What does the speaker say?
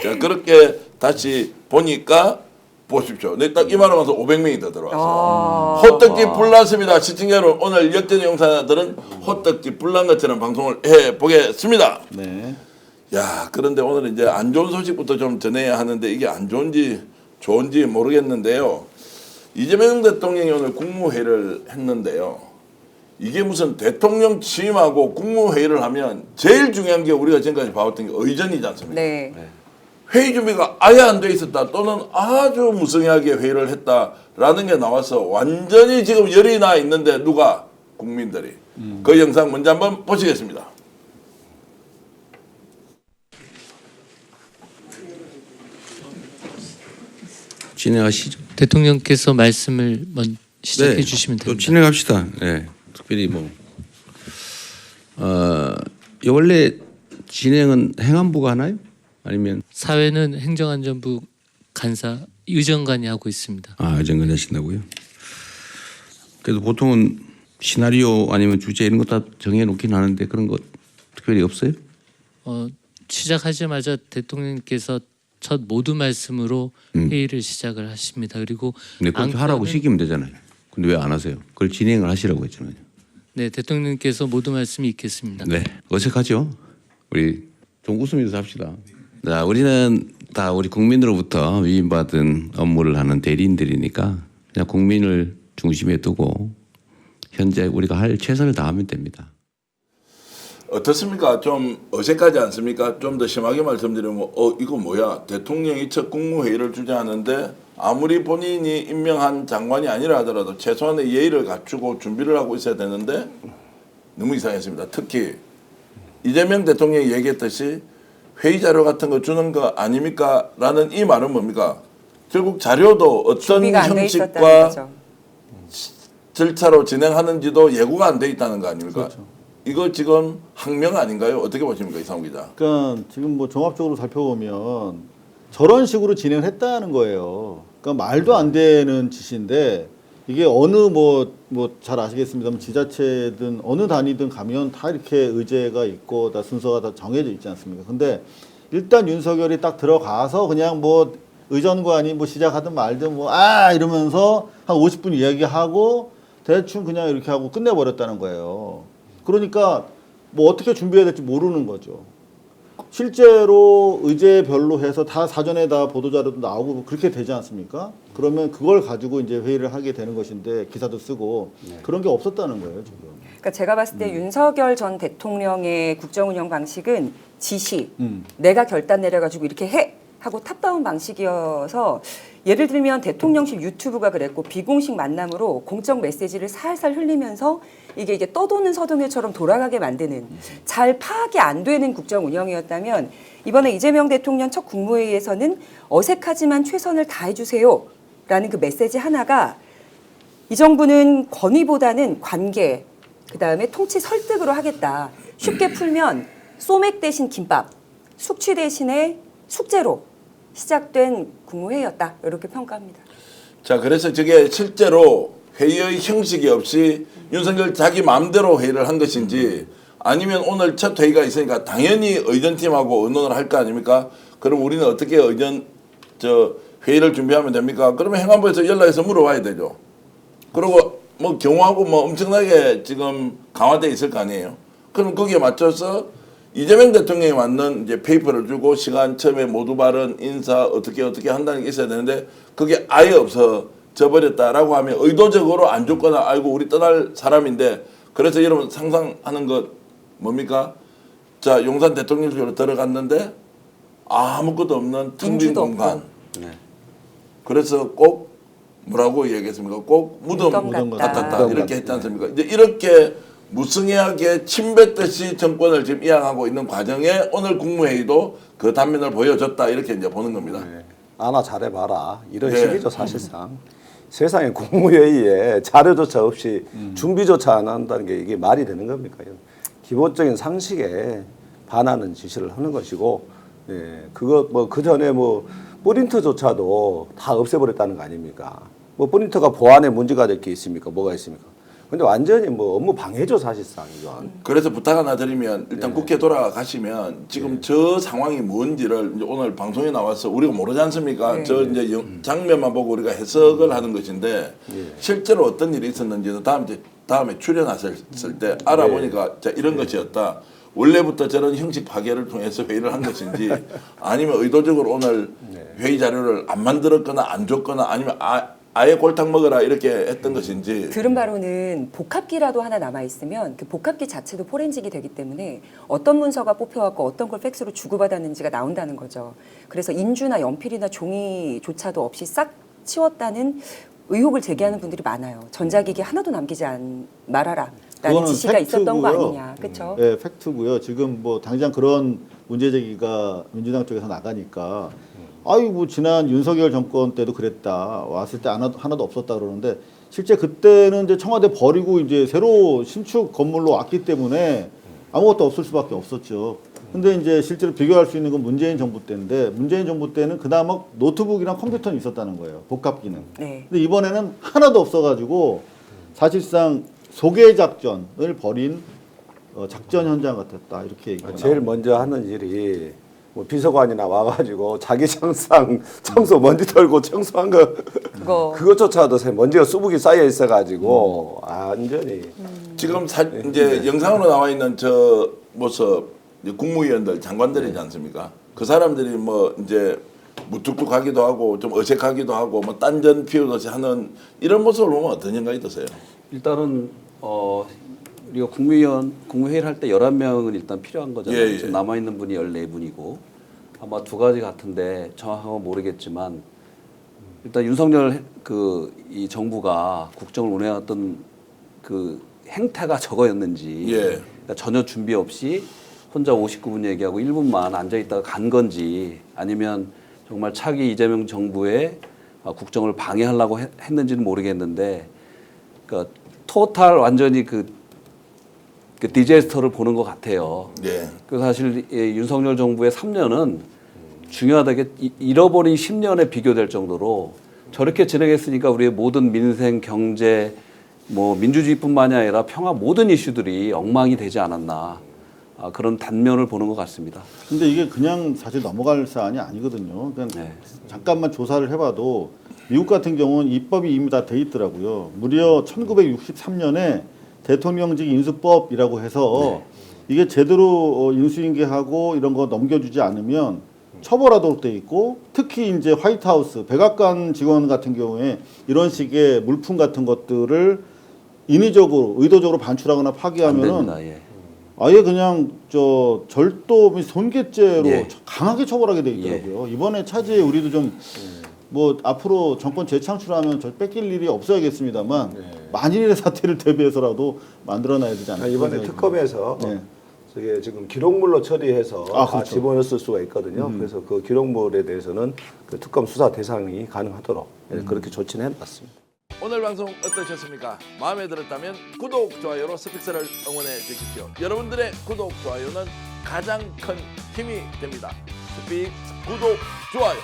자, 그렇게 다시 보니까 보십시오. 네, 딱 이 말 하면서 500명이 더 들어왔어요. 호떡집 불났습니다. 시청자 여러분, 오늘 역대 용사들은 호떡집 불난 것처럼 방송을 해보겠습니다. 네. 야, 그런데 오늘 이제 안 좋은 소식부터 좀 전해야 하는데 이게 안 좋은지 좋은지 모르겠는데요. 이재명 대통령이 오늘 국무회의를 했는데요. 이게 무슨 대통령 취임하고 국무회의를 하면 제일 중요한 게 우리가 지금까지 봐왔던 게 의전이지 않습니까? 네. 회의 준비가 아예 안 돼 있었다 또는 아주 무성하게 회의를 했다라는 게 나와서 완전히 지금 열이 나 있는데 누가? 국민들이. 그 영상 먼저 한번 보시겠습니다. 진행하시죠. 대통령께서 말씀을 시작해 주시면 또 됩니다. 진행합시다. 네, 특별히 뭐 원래 진행은 행안부가 하나요? 아니면 사회는 행정안전부 간사 의정관이 하고 있습니다. 의정관 하신다고요? 그래도 보통은 시나리오 아니면 주제 이런 거 다 정해놓긴 하는데 그런 거 특별히 없어요? 시작하자마자 대통령께서 첫 모두 말씀으로 회의를 시작을 하십니다. 그리고 근데 그렇게 하라고 시키면 되잖아요. 근데 왜 안 하세요? 그걸 진행을 하시라고 했잖아요. 네, 대통령께서 모두 말씀이 있겠습니다. 네, 어색하죠? 우리 좀 웃으면서 합시다. 자, 우리는 다 우리 국민으로부터 위임받은 업무를 하는 대리인들이니까 그냥 국민을 중심에 두고 현재 우리가 할 최선을 다하면 됩니다. 어떻습니까? 좀 어색하지 않습니까? 좀 더 심하게 말씀드리면 이거 뭐야? 대통령이 첫 국무회의를 주재하는데 아무리 본인이 임명한 장관이 아니라 하더라도 최소한의 예의를 갖추고 준비를 하고 있어야 되는데 너무 이상했습니다. 특히 이재명 대통령이 얘기했듯이 회의 자료 같은 거 주는 거 아닙니까? 라는 이 말은 뭡니까? 결국 자료도 어떤 준비가 안 돼 있었다는 형식과 거죠. 절차로 진행하는지도 예고가 안 돼 있다는 거 아닙니까? 그렇죠. 이거 지금 항명 아닌가요? 어떻게 보십니까, 이상우 기자? 그러니까 지금 뭐 종합적으로 살펴보면 저런 식으로 진행을 했다는 거예요. 그러니까 말도 안 되는 짓인데 이게 어느 뭐 잘 아시겠습니다만 지자체든 어느 단위든 가면 다 이렇게 의제가 있고 다 순서가 다 정해져 있지 않습니까? 근데 일단 윤석열이 딱 들어가서 그냥 뭐 의전관이 뭐 시작하든 말든 뭐 이러면서 한 50분 이야기하고 대충 그냥 이렇게 하고 끝내버렸다는 거예요. 그러니까 뭐 어떻게 준비해야 될지 모르는 거죠. 실제로 의제별로 해서 다 사전에 다 보도자료도 나오고 그렇게 되지 않습니까? 그러면 그걸 가지고 이제 회의를 하게 되는 것인데 기사도 쓰고 그런 게 없었다는 거예요, 지금. 그러니까 제가 봤을 때 윤석열 전 대통령의 국정운영 방식은 지시, 내가 결단 내려가지고 이렇게 해 하고 탑다운 방식이어서 예를 들면 대통령실 유튜브가 그랬고 비공식 만남으로 공적 메시지를 살살 흘리면서 이게 떠도는 서동요처럼 돌아가게 만드는 잘 파악이 안 되는 국정 운영이었다면 이번에 이재명 대통령 첫 국무회의에서는 어색하지만 최선을 다해주세요 라는 그 메시지 하나가 이 정부는 권위보다는 관계 그다음에 통치 설득으로 하겠다. 쉽게 풀면 소맥 대신 김밥, 숙취 대신에 숙제로 시작된 국무회의였다. 이렇게 평가합니다. 자, 그래서 저게 실제로 회의의 형식이 없이 윤석열 자기 마음대로 회의를 한 것인지 아니면 오늘 첫 회의가 있으니까 당연히 의전팀하고 의논을 할 거 아닙니까? 그럼 우리는 어떻게 회의를 준비하면 됩니까? 그러면 행안부에서 연락해서 물어봐야 되죠. 그리고 뭐 경호하고 뭐 엄청나게 지금 강화돼 있을 거 아니에요. 그럼 거기에 맞춰서 이재명 대통령이 맞는 이제 페이퍼를 주고 시간 처음에 모두 발언 인사 어떻게 한다는 게 있어야 되는데 그게 아예 없어져 버렸다라고 하면 의도적으로 안 줬거나 알고 우리 떠날 사람인데 그래서 여러분 상상하는 것 뭡니까? 자, 용산 대통령실로 들어갔는데 아무것도 없는 텅 빈 공간. 그래서 꼭 뭐라고 얘기했습니까? 꼭 무덤 같았다 이렇게 했지 않습니까? 이제 이렇게 무성의하게 침뱉듯이 정권을 지금 이양하고 있는 과정에 오늘 국무회의도 그 단면을 보여줬다 이렇게 이제 보는 겁니다. 아나 잘해봐라 이런 네. 식이죠 사실상. 세상에 국무회의에 자료조차 없이 준비조차 안 한다는 게 이게 말이 되는 겁니까? 기본적인 상식에 반하는 지시를 하는 것이고 그거 뭐 그 전에 뭐 프린터조차도 다 없애버렸다는 거 아닙니까? 뭐 프린터가 보안에 문제가 될 게 있습니까? 뭐가 있습니까? 근데 완전히 뭐 업무 방해죠 사실상 이건. 그래서 부탁 하나 드리면 일단 국회 돌아가시면 지금 저 상황이 뭔지를 이제 오늘 방송에 나와서 우리가 모르지 않습니까? 네. 저 이제 장면만 보고 우리가 해석을 하는 것인데 실제로 어떤 일이 있었는지는 다음에 출연하셨을 때 알아보니까 자, 이런 것이었다. 원래부터 저런 형식 파괴를 통해서 회의를 한 것인지 아니면 의도적으로 오늘 회의 자료를 안 만들었거나 안 줬거나 아니면 아예 골탕 먹어라 이렇게 했던 것인지. 들은 바로는 복합기라도 하나 남아 있으면 그 복합기 자체도 포렌식이 되기 때문에 어떤 문서가 뽑혀왔고 어떤 걸 팩스로 주고받았는지가 나온다는 거죠. 그래서 인주나 연필이나 종이조차도 없이 싹 치웠다는 의혹을 제기하는 분들이 많아요. 전자기기 하나도 남기지 말아라라는 그거는 지시가 있었던 거 팩트고요. 아니냐, 그렇죠? 네, 팩트고요. 지금 뭐 당장 그런 문제 제기가 민주당 쪽에서 나가니까 아이고 지난 윤석열 정권 때도 그랬다. 왔을 때 하나도 없었다 그러는데 실제 그때는 이제 청와대 버리고 이제 새로 신축 건물로 왔기 때문에 아무것도 없을 수밖에 없었죠. 근데 이제 실제로 비교할 수 있는 건 문재인 정부 때인데 문재인 정부 때는 그나마 노트북이랑 컴퓨터는 있었다는 거예요. 복합기는. 네. 근데 이번에는 하나도 없어가지고 사실상 소개 작전을 벌인 작전 현장 같았다 이렇게 얘기가 제일 나옵니다. 먼저 하는 일이 뭐 비서관이나 와가지고 자기 장상 청소 먼지 털고 청소한 거 그것조차도 먼지가 수북이 쌓여 있어가지고 완전히 지금 이제 영상으로 나와 있는 저 모습 이제 국무위원들 장관들이지 않습니까? 그 사람들이 뭐 이제 무뚝뚝하기도 하고 좀 어색하기도 하고 뭐 딴전 피우듯이 하는 이런 모습을 보면 어떤 생각이 드세요? 일단은 우리가 국무회의를 할 때 11명은 일단 필요한 거잖아요. 예, 예. 지금 남아 있는 분이 14분이고 아마 두 가지 같은데 정확한 건 모르겠지만 일단 윤석열 이 정부가 국정을 운영했던 그 행태가 저거였는지 예. 그러니까 전혀 준비 없이 혼자 59분 얘기하고 1분만 앉아 있다가 간 건지 아니면 정말 차기 이재명 정부의 국정을 방해하려고 했는지는 모르겠는데 그러니까 토탈 완전히 그 디제스터를 보는 것 같아요. 예. 그 사실 윤석열 정부의 3년은 중요하다게 잃어버린 10년에 비교될 정도로 저렇게 진행했으니까 우리의 모든 민생, 경제, 뭐 민주주의뿐만이 아니라 평화 모든 이슈들이 엉망이 되지 않았나 그런 단면을 보는 것 같습니다. 근데 이게 그냥 사실 넘어갈 사안이 아니거든요. 그러니까 네. 잠깐만 조사를 해봐도 미국 같은 경우는 입법이 이미 다 돼 있더라고요. 무려 1963년에 대통령직 인수법이라고 해서 이게 제대로 인수인계하고 이런 거 넘겨주지 않으면 처벌하도록 돼 있고 특히 이제 화이트하우스 백악관 직원 같은 경우에 이런 식의 물품 같은 것들을 인위적으로 의도적으로 반출하거나 안 파기하면은 됩니다. 예. 아예 그냥 저 절도 및 손괴죄로 예. 강하게 처벌하게 돼 있더라고요. 이번에 차제에 우리도 좀 뭐 앞으로 정권 재창출하면 저 뺏길 일이 없어야겠습니다만 만일의 사태를 대비해서라도 만들어놔야 되지 않을까. 이번에 특검에서 저게 지금 기록물로 처리해서 다 그렇죠. 집어넣을 수가 있거든요. 그래서 그 기록물에 대해서는 그 특검 수사 대상이 가능하도록 그렇게 조치는 해놨습니다. 오늘 방송 어떠셨습니까? 마음에 들었다면 구독, 좋아요로 스픽스를 응원해 주십시오. 여러분들의 구독, 좋아요는 가장 큰 힘이 됩니다. 스픽스 구독, 좋아요